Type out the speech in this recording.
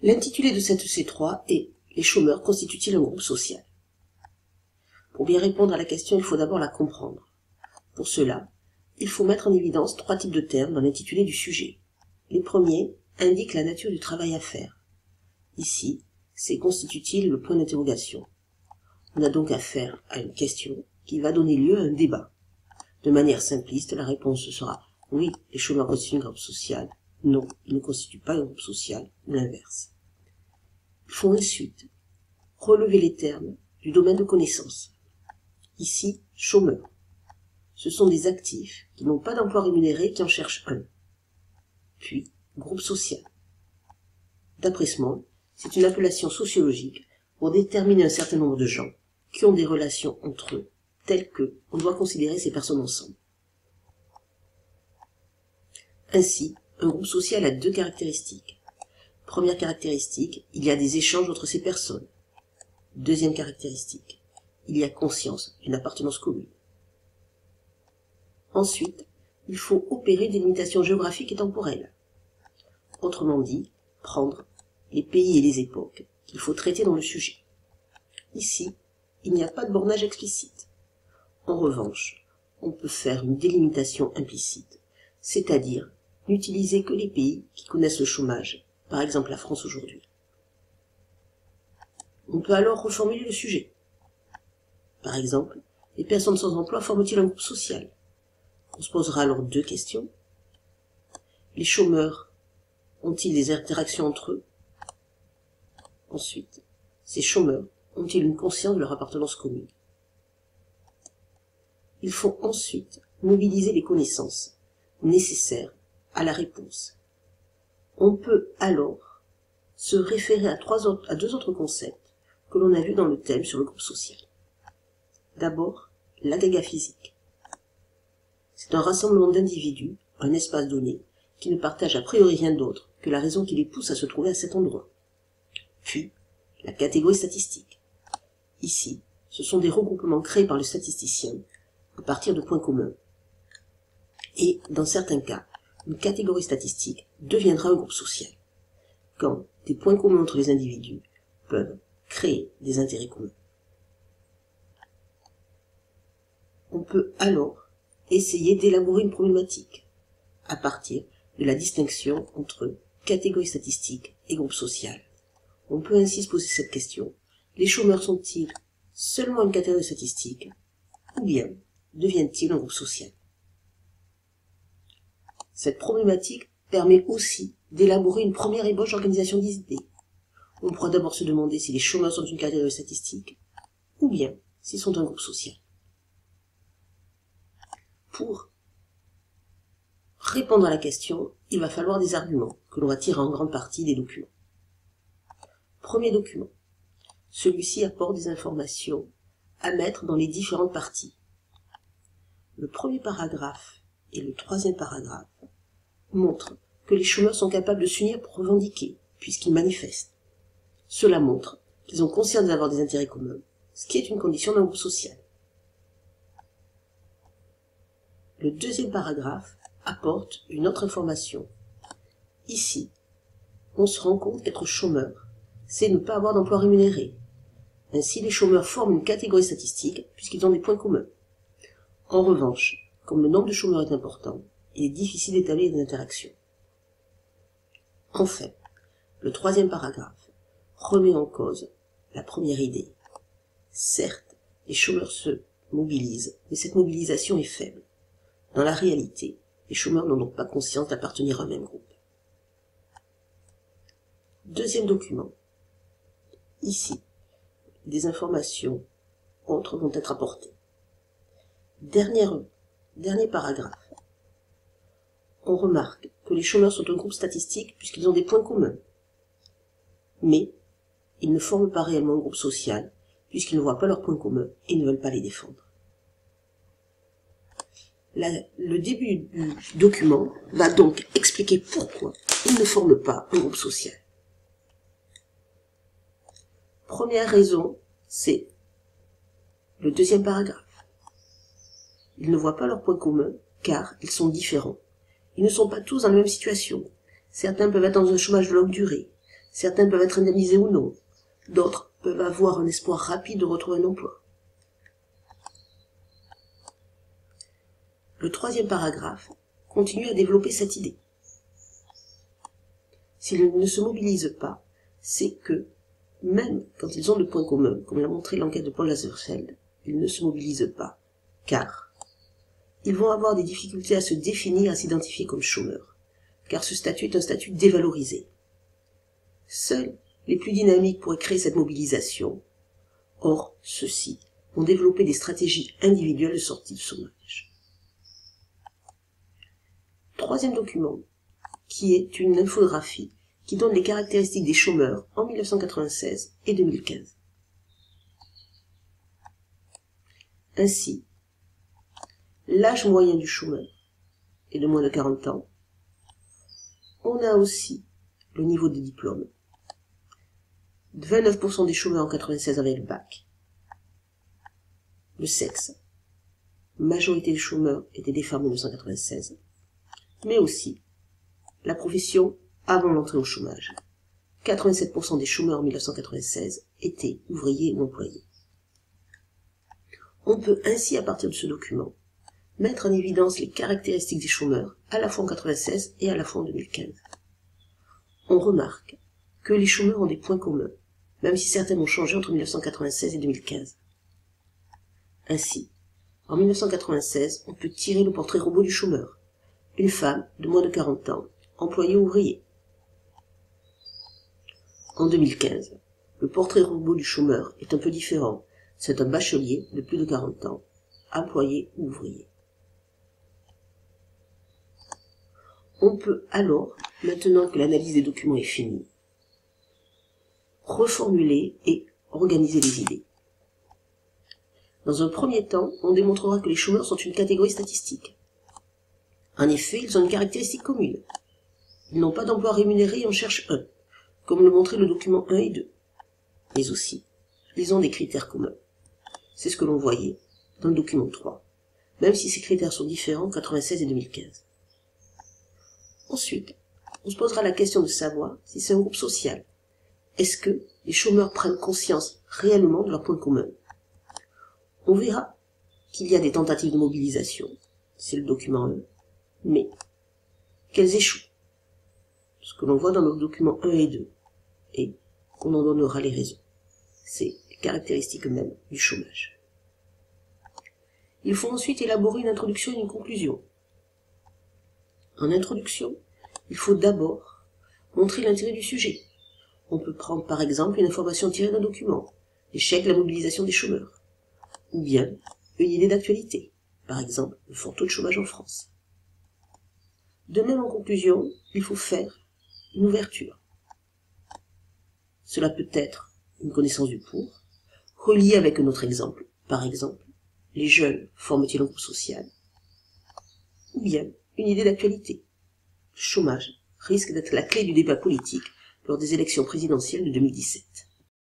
L'intitulé de cette C3 est « Les chômeurs constituent-ils un groupe social ?» Pour bien répondre à la question, il faut d'abord la comprendre. Pour cela, il faut mettre en évidence 3 types de termes dans l'intitulé du sujet. Les premiers indiquent la nature du travail à faire. Ici, c'est « constitue-t-il » le point d'interrogation. On a donc affaire à une question qui va donner lieu à un débat. De manière simpliste, la réponse sera « oui, les chômeurs constituent un groupe social », « non, ils ne constituent pas un groupe social » ou l'inverse. Il faut ensuite relever les termes du domaine de connaissance. Ici, chômeurs. Ce sont des actifs qui n'ont pas d'emploi rémunéré et qui en cherchent un. Puis, groupe social. D'après Small, c'est une appellation sociologique pour déterminer un certain nombre de gens qui ont des relations entre eux, telles que on doit considérer ces personnes ensemble. Ainsi, un groupe social a 2 caractéristiques. Première caractéristique, il y a des échanges entre ces personnes. Deuxième caractéristique, il y a conscience d'une appartenance commune. Ensuite, il faut opérer des limitations géographiques et temporelles. Autrement dit, prendre les pays et les époques qu'il faut traiter dans le sujet. Ici, il n'y a pas de bornage explicite. En revanche, on peut faire une délimitation implicite, c'est-à-dire n'utiliser que les pays qui connaissent le chômage, par exemple la France aujourd'hui. On peut alors reformuler le sujet. Par exemple, les personnes sans emploi forment-ils un groupe social? On se posera alors 2 questions. Les chômeurs ont-ils des interactions entre eux? Ensuite, ces chômeurs ont-ils une conscience de leur appartenance commune? Il faut ensuite mobiliser les connaissances nécessaires à la réponse. On peut alors se référer à 2 autres concepts que l'on a vus dans le thème sur le groupe social. D'abord, l'agrégat physique. C'est un rassemblement d'individus, un espace donné, qui ne partagent a priori rien d'autre que la raison qui les pousse à se trouver à cet endroit. Puis, la catégorie statistique. Ici, ce sont des regroupements créés par le statisticien à partir de points communs. Et, dans certains cas, une catégorie statistique deviendra un groupe social, quand des points communs entre les individus peuvent créer des intérêts communs. On peut alors essayer d'élaborer une problématique à partir de la distinction entre catégorie statistique et groupe social. On peut ainsi se poser cette question: les chômeurs sont-ils seulement une catégorie statistique, ou bien deviennent-ils un groupe social? Cette problématique permet aussi d'élaborer une première ébauche d'organisation d'idées. On pourra d'abord se demander si les chômeurs sont une catégorie statistique, ou bien s'ils sont un groupe social. Pour répondre à la question, il va falloir des arguments que l'on va tirer en grande partie des documents. Premier document. Celui-ci apporte des informations à mettre dans les différentes parties. Le premier paragraphe et le 3e paragraphe montrent que les chômeurs sont capables de s'unir pour revendiquer, puisqu'ils manifestent. Cela montre qu'ils ont conscience d'avoir des intérêts communs, ce qui est une condition d'un groupe social. Le 2e paragraphe apporte une autre information. Ici, on se rend compte qu'être chômeur, c'est ne pas avoir d'emploi rémunéré. Ainsi, les chômeurs forment une catégorie statistique puisqu'ils ont des points communs. En revanche, comme le nombre de chômeurs est important, il est difficile d'établir des interactions. Enfin, le 3e paragraphe remet en cause la première idée. Certes, les chômeurs se mobilisent, mais cette mobilisation est faible. Dans la réalité, les chômeurs n'ont donc pas conscience d'appartenir à un même groupe. 2e document. Ici, des informations autres vont être apportées. Dernier paragraphe. On remarque que les chômeurs sont un groupe statistique puisqu'ils ont des points communs. Mais ils ne forment pas réellement un groupe social puisqu'ils ne voient pas leurs points communs et ne veulent pas les défendre. Le début du document va donc expliquer pourquoi ils ne forment pas un groupe social. Première raison, c'est le 2e paragraphe. Ils ne voient pas leurs points communs car ils sont différents. Ils ne sont pas tous dans la même situation. Certains peuvent être dans un chômage de longue durée. Certains peuvent être indemnisés ou non. D'autres peuvent avoir un espoir rapide de retrouver un emploi. Le troisième paragraphe continue à développer cette idée. S'ils ne se mobilisent pas, c'est que, même quand ils ont de points communs, comme l'a montré l'enquête de Paul Lazarsfeld, ils ne se mobilisent pas, car ils vont avoir des difficultés à se définir, à s'identifier comme chômeurs, car ce statut est un statut dévalorisé. Seuls les plus dynamiques pourraient créer cette mobilisation. Or, ceux-ci ont développé des stratégies individuelles de sortie du chômage. Troisième document, qui est une infographie qui donne les caractéristiques des chômeurs en 1996 et 2015. Ainsi, l'âge moyen du chômeur est de moins de 40 ans. On a aussi le niveau de diplôme. 29% des chômeurs en 96 avaient le bac. Le sexe. Majorité des chômeurs étaient des femmes en 1996. Mais aussi la profession avant l'entrée au chômage. 87% des chômeurs en 1996 étaient ouvriers ou employés. On peut ainsi, à partir de ce document, mettre en évidence les caractéristiques des chômeurs, à la fois en 1996 et à la fois en 2015. On remarque que les chômeurs ont des points communs, même si certains ont changé entre 1996 et 2015. Ainsi, en 1996, on peut tirer le portrait robot du chômeur. Une femme de moins de 40 ans, employée ou ouvrier. En 2015, le portrait robot du chômeur est un peu différent. C'est un bachelier de plus de 40 ans, employé ou ouvrier. On peut alors, maintenant que l'analyse des documents est finie, reformuler et organiser les idées. Dans un premier temps, on démontrera que les chômeurs sont une catégorie statistique. En effet, ils ont une caractéristique commune. Ils n'ont pas d'emploi rémunéré et en cherchent un, comme le montrait le document 1 et 2. Mais aussi, ils ont des critères communs. C'est ce que l'on voyait dans le document 3, même si ces critères sont différents en 1996 et 2015. Ensuite, on se posera la question de savoir si c'est un groupe social. Est-ce que les chômeurs prennent conscience réellement de leurs points communs? On verra qu'il y a des tentatives de mobilisation, c'est le document 1, mais qu'elles échouent. Ce que l'on voit dans nos documents 1 et 2, et on en donnera les raisons. C'est les caractéristiques mêmes du chômage. Il faut ensuite élaborer une introduction et une conclusion. En introduction, il faut d'abord montrer l'intérêt du sujet. On peut prendre par exemple une information tirée d'un document, l'échec de la mobilisation des chômeurs, ou bien une idée d'actualité, par exemple le fort taux de chômage en France. De même en conclusion, il faut faire une ouverture. Cela peut être une connaissance du pour, reliée avec un autre exemple, par exemple, les jeunes forment-ils un groupe social, ou bien une idée d'actualité. Le chômage risque d'être la clé du débat politique lors des élections présidentielles de 2017.